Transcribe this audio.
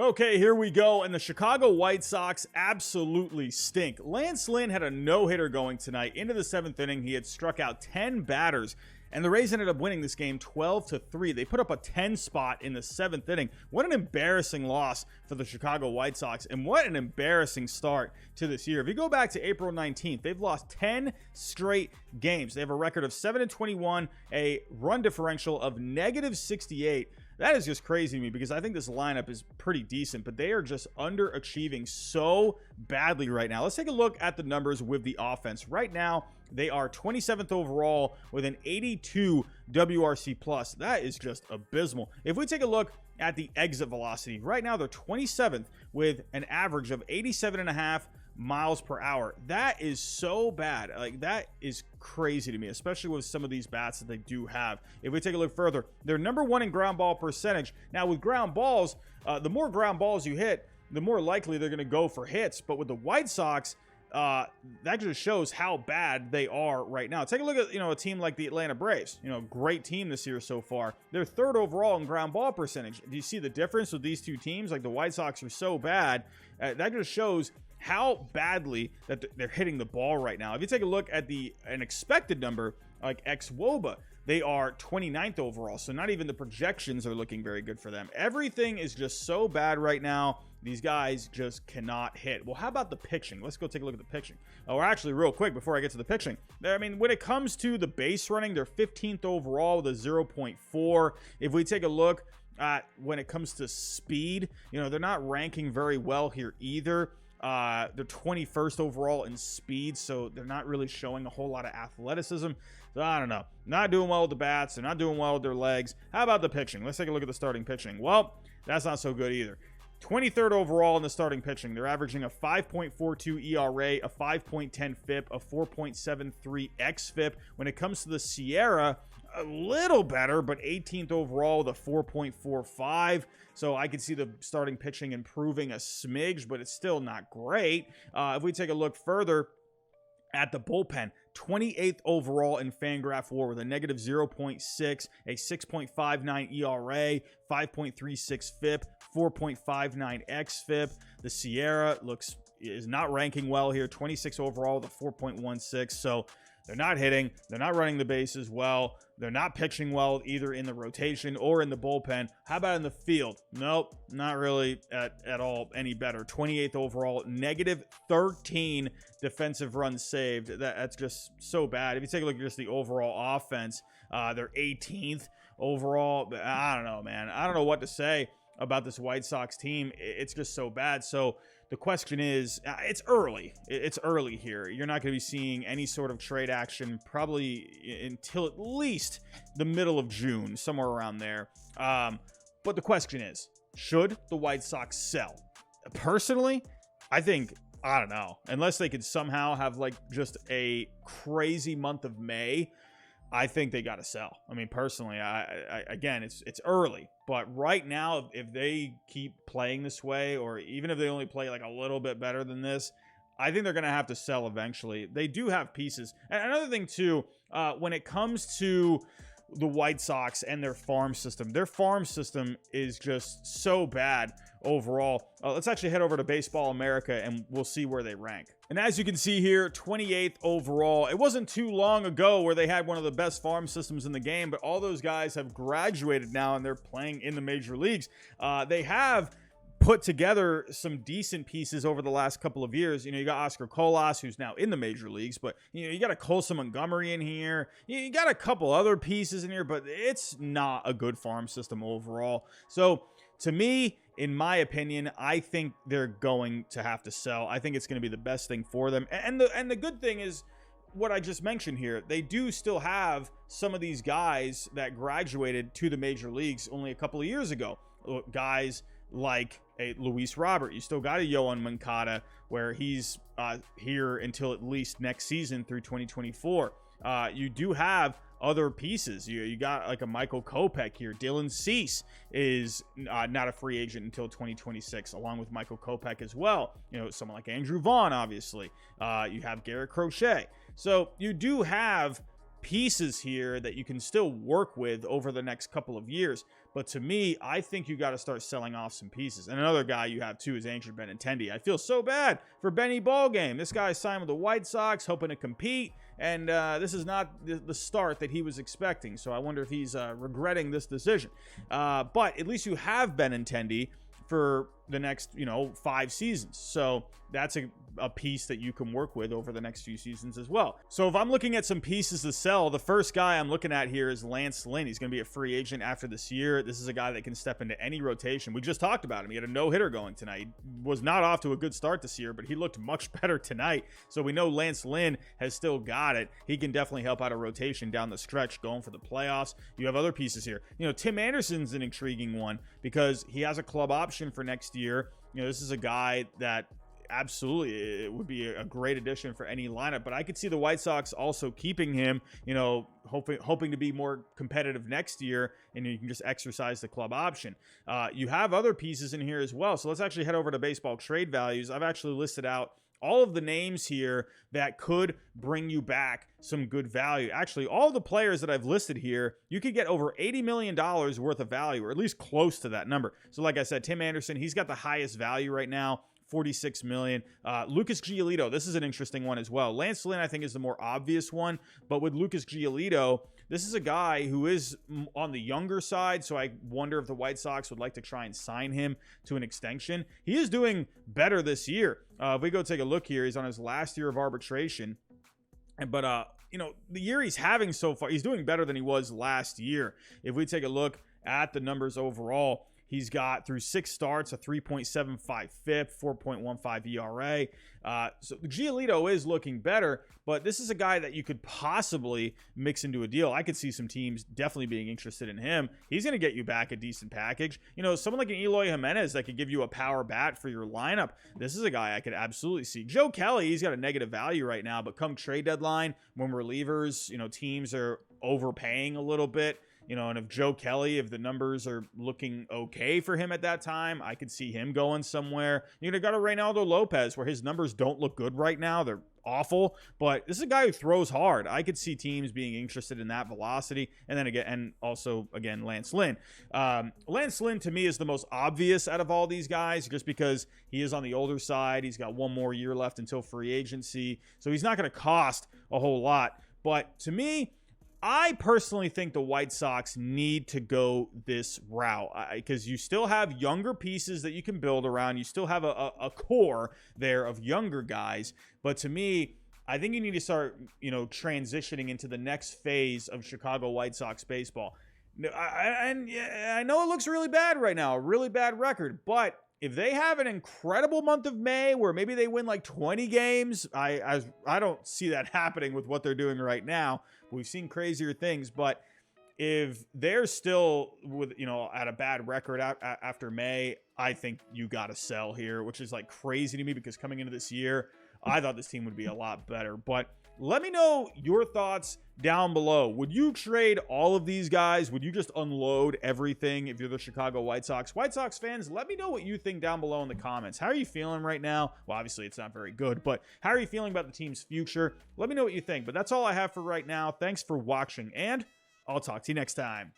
Okay, here we go. And the Chicago White Sox absolutely stink. Lance Lynn had a no-hitter going tonight. Into the 7th inning, he had struck out 10 batters. And the Rays ended up winning this game 12-3. They put up a 10 spot in the 7th inning. What an embarrassing loss for the Chicago White Sox. And what an embarrassing start to this year. If you go back to April 19th, they've lost 10 straight games. They have a record of 7-21, a run differential of -68. That is just crazy to me because I think this lineup is pretty decent, but they are just underachieving so badly right now. Let's take a look at the numbers with the offense. Right now, they are 27th overall with an 82 WRC plus. That is just abysmal. If we take a look at the exit velocity, right now they're 27th with an average of 87.5 miles per hour. That is so bad. Like, that is crazy to me, especially with some of these bats that they do have. If we take a look further, they're number 1 in ground ball percentage. Now, with ground balls, the more ground balls you hit, the more likely they're going to go for hits. But with the White Sox, that just shows how bad they are right now. Take a look at, a team like the Atlanta Braves. Great team this year so far. They're 3rd overall in ground ball percentage. Do you see the difference with these two teams? Like, the White Sox are so bad. That just shows how badly that they're hitting the ball right now. If you take a look at an expected number, like xWOBA, they are 29th overall. So not even the projections are looking very good for them. Everything is just so bad right now. These guys just cannot hit. Well, how about the pitching? Let's go take a look at the pitching. Or actually, real quick, before I get to the pitching, I mean, when it comes to the base running, they're 15th overall with a 0.4. If we take a look at when it comes to speed, they're not ranking very well here either. They're 21st overall in speed, so they're not really showing a whole lot of athleticism. So I don't know. Not doing well with the bats. They're not doing well with their legs. How about the pitching? Let's take a look at the starting pitching. Well, that's not so good either. 23rd overall in the starting pitching. They're averaging a 5.42 ERA, a 5.10 FIP, a 4.73 xFIP. When it comes to the Sierra, a little better, but 18th overall with a 4.45. So I could see the starting pitching improving a smidge, but it's still not great. If we take a look further at the bullpen, 28th overall in Fangraph WAR with a -0.6, a 6.59 ERA, 5.36 FIP, 4.59 xFIP. The Sierra is not ranking well here, 26 overall with a 4.16. So they're not hitting. They're not running the bases well. They're not pitching well either in the rotation or in the bullpen. How about in the field? Nope, not really at all any better. 28th overall, -13 defensive runs saved. That's just so bad. If you take a look at just the overall offense, they're 18th overall. I don't know, man. I don't know what to say about this White Sox team. It's just so bad. So the question is, it's early. It's early here. You're not going to be seeing any sort of trade action probably until at least the middle of June, somewhere around there. But the question is, should the White Sox sell? Personally, I don't know. Unless they could somehow have like just a crazy month of May, I think they got to sell. I mean, personally, again, it's early. But right now, if they keep playing this way, or even if they only play like a little bit better than this, I think they're going to have to sell eventually. They do have pieces. And another thing, too, when it comes to the White Sox and their farm system is just so bad overall. Let's actually head over to Baseball America and we'll see where they rank. And as you can see here, 28th overall. It wasn't too long ago where they had one of the best farm systems in the game, but all those guys have graduated now and they're playing in the major leagues. They have put together some decent pieces over the last couple of years. You got Oscar Colas, who's now in the major leagues, but you got a Colson Montgomery in here. You got a couple other pieces in here, but it's not a good farm system overall. So to me, in my opinion, I think they're going to have to sell. I think it's going to be the best thing for them. And the good thing is what I just mentioned here. They do still have some of these guys that graduated to the major leagues only a couple of years ago. Guys like a Luis Robert. You still got a Yohan Moncada where he's here until at least next season through 2024. You do have other pieces. You got like a Michael Kopech here. Dylan Cease is not a free agent until 2026, along with Michael Kopech as well. Someone like Andrew Vaughn, obviously. You have Garrett Crochet. So you do have pieces here that you can still work with over the next couple of years. But to me, I think you got to start selling off some pieces. And another guy you have too is Andrew Benintendi. I feel so bad for Benny Ballgame. This guy signed with the White Sox, hoping to compete, and this is not the start that he was expecting. So I wonder if he's regretting this decision. But at least you have Benintendi for the next 5 seasons. So that's a piece that you can work with over the next few seasons as well. So if I'm looking at some pieces to sell, the first guy I'm looking at here is Lance Lynn. He's going to be a free agent after this year. This is a guy that can step into any rotation. We just talked about him. He had a no-hitter going tonight. He was not off to a good start this year, but he looked much better tonight. So we know Lance Lynn has still got it. He can definitely help out a rotation down the stretch going for the playoffs. You have other pieces here. Tim Anderson's an intriguing one because he has a club option for next year. This is a guy that absolutely it would be a great addition for any lineup, but I could see the White Sox also keeping him, hoping to be more competitive next year, and you can just exercise the club option. You have other pieces in here as well. So let's actually head over to baseball trade values. I've actually listed out all of the names here that could bring you back some good value. Actually, all the players that I've listed here, you could get over $80 million worth of value, or at least close to that number. So like I said, Tim Anderson, he's got the highest value right now, $46 million. Lucas Giolito, this is an interesting one as well. Lance Lynn, I think, is the more obvious one, but with Lucas Giolito, this is a guy who is on the younger side, so I wonder if the White Sox would like to try and sign him to an extension. He is doing better this year. If we go take a look here, he's on his last year of arbitration, but the year he's having so far, he's doing better than he was last year. If we take a look at the numbers overall, he's got through 6 starts, a 3.75 FIP, 4.15 ERA. So Giolito is looking better, but this is a guy that you could possibly mix into a deal. I could see some teams definitely being interested in him. He's going to get you back a decent package. Someone like an Eloy Jimenez that could give you a power bat for your lineup. This is a guy I could absolutely see. Joe Kelly, he's got a negative value right now, but come trade deadline, when relievers, teams are overpaying a little bit, and if Joe Kelly, if the numbers are looking okay for him at that time, I could see him going somewhere. Got a Reynaldo Lopez where his numbers don't look good right now. They're awful, but this is a guy who throws hard. I could see teams being interested in that velocity. And then again, Lance Lynn. Lance Lynn to me is the most obvious out of all these guys just because he is on the older side. He's got 1 more year left until free agency. So he's not going to cost a whole lot. But to me, I personally think the White Sox need to go this route because you still have younger pieces that you can build around. You still have a core there of younger guys. But to me, I think you need to start, transitioning into the next phase of Chicago White Sox baseball. I know it looks really bad right now, a really bad record, but if they have an incredible month of May where maybe they win like 20 games, I don't see that happening with what they're doing right now. We've seen crazier things, but if they're still with at a bad record after May, I think you got to sell here, which is like crazy to me because coming into this year, I thought this team would be a lot better. But let me know your thoughts down below. Would you trade all of these guys? Would you just unload everything if you're the Chicago White Sox? White Sox fans, let me know what you think down below in the comments. How are you feeling right now? Well, obviously it's not very good, but how are you feeling about the team's future? Let me know what you think. But that's all I have for right now. Thanks for watching, and I'll talk to you next time.